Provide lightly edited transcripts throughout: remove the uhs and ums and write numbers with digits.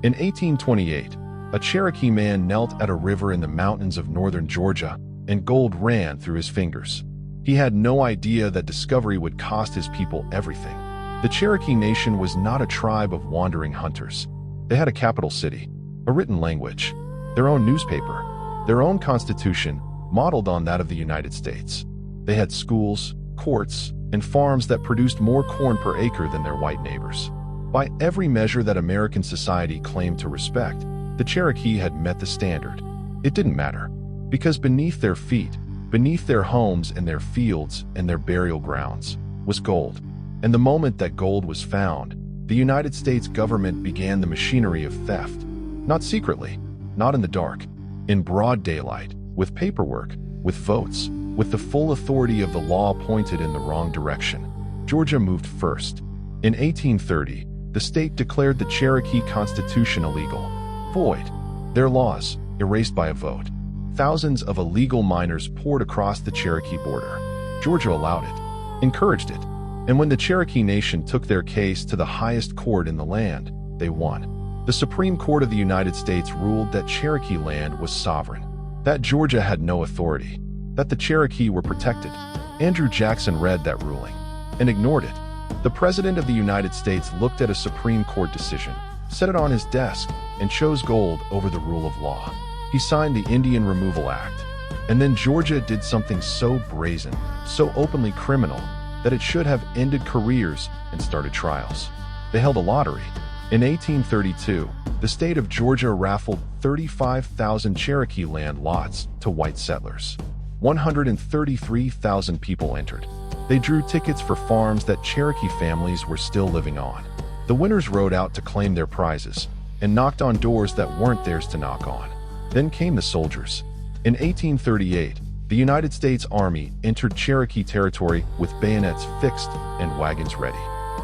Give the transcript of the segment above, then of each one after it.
In 1828, a Cherokee man knelt at a river in the mountains of northern Georgia, and gold ran through his fingers. He had no idea that discovery would cost his people everything. The Cherokee Nation was not a tribe of wandering hunters. They had a capital city, a written language, their own newspaper, their own constitution, modeled on that of the United States. They had schools, courts, and farms that produced more corn per acre than their white neighbors. By every measure that American society claimed to respect, the Cherokee had met the standard. It didn't matter, because beneath their feet, beneath their homes and their fields and their burial grounds, was gold. And the moment that gold was found, the United States government began the machinery of theft. Not secretly, not in the dark, in broad daylight, with paperwork, with votes, with the full authority of the law pointed in the wrong direction. Georgia moved first. In 1830, the state declared the Cherokee Constitution illegal, void, their laws erased by a vote. Thousands of illegal miners poured across the Cherokee border. Georgia allowed it, encouraged it, and when the Cherokee Nation took their case to the highest court in the land, they won. The Supreme Court of the United States ruled that Cherokee land was sovereign, that Georgia had no authority, that the Cherokee were protected. Andrew Jackson read that ruling and ignored it. The President of the United States looked at a Supreme Court decision, set it on his desk, and chose gold over the rule of law. He signed the Indian Removal Act. And then Georgia did something so brazen, so openly criminal, that it should have ended careers and started trials. They held a lottery. In 1832, the state of Georgia raffled 35,000 Cherokee land lots to white settlers. 133,000 people entered. They drew tickets for farms that Cherokee families were still living on. The winners rode out to claim their prizes and knocked on doors that weren't theirs to knock on. Then came the soldiers. In 1838, the United States Army entered Cherokee territory with bayonets fixed and wagons ready.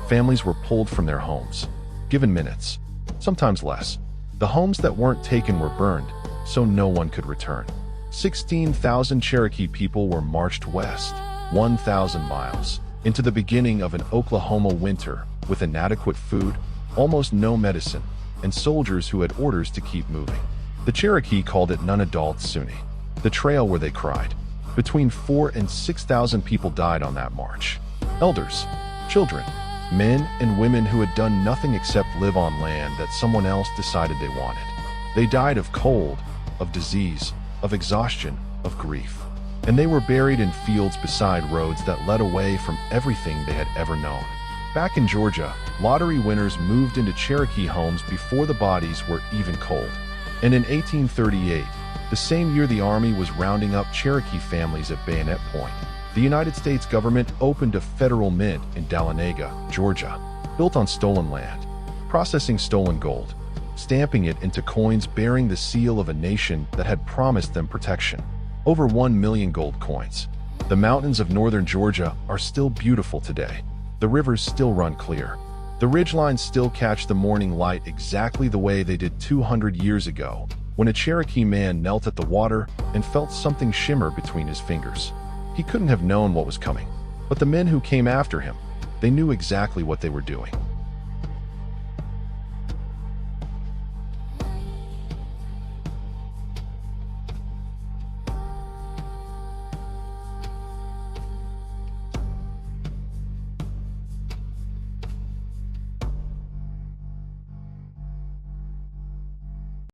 Families were pulled from their homes, given minutes, sometimes less. The homes that weren't taken were burned, so no one could return. 16,000 Cherokee people were marched west, 1,000 miles, into the beginning of an Oklahoma winter with inadequate food, almost no medicine, and soldiers who had orders to keep moving. The Cherokee called it Nunna, daul, Tsuny, the trail where they cried. Between 4,000 and 6,000 people died on that march. Elders, children, men and women who had done nothing except live on land that someone else decided they wanted. They died of cold, of disease, of exhaustion, of grief. And they were buried in fields beside roads that led away from everything they had ever known. Back in Georgia, lottery winners moved into Cherokee homes before the bodies were even cold. And in 1838, the same year the Army was rounding up Cherokee families at bayonet point, the United States government opened a federal mint in Dahlonega, Georgia, built on stolen land, processing stolen gold, stamping it into coins bearing the seal of a nation that had promised them protection. Over 1 million gold coins. The mountains of northern Georgia are still beautiful today. The rivers still run clear. The ridgelines still catch the morning light exactly the way they did 200 years ago, when a Cherokee man knelt at the water and felt something shimmer between his fingers. He couldn't have known what was coming, but the men who came after him, they knew exactly what they were doing.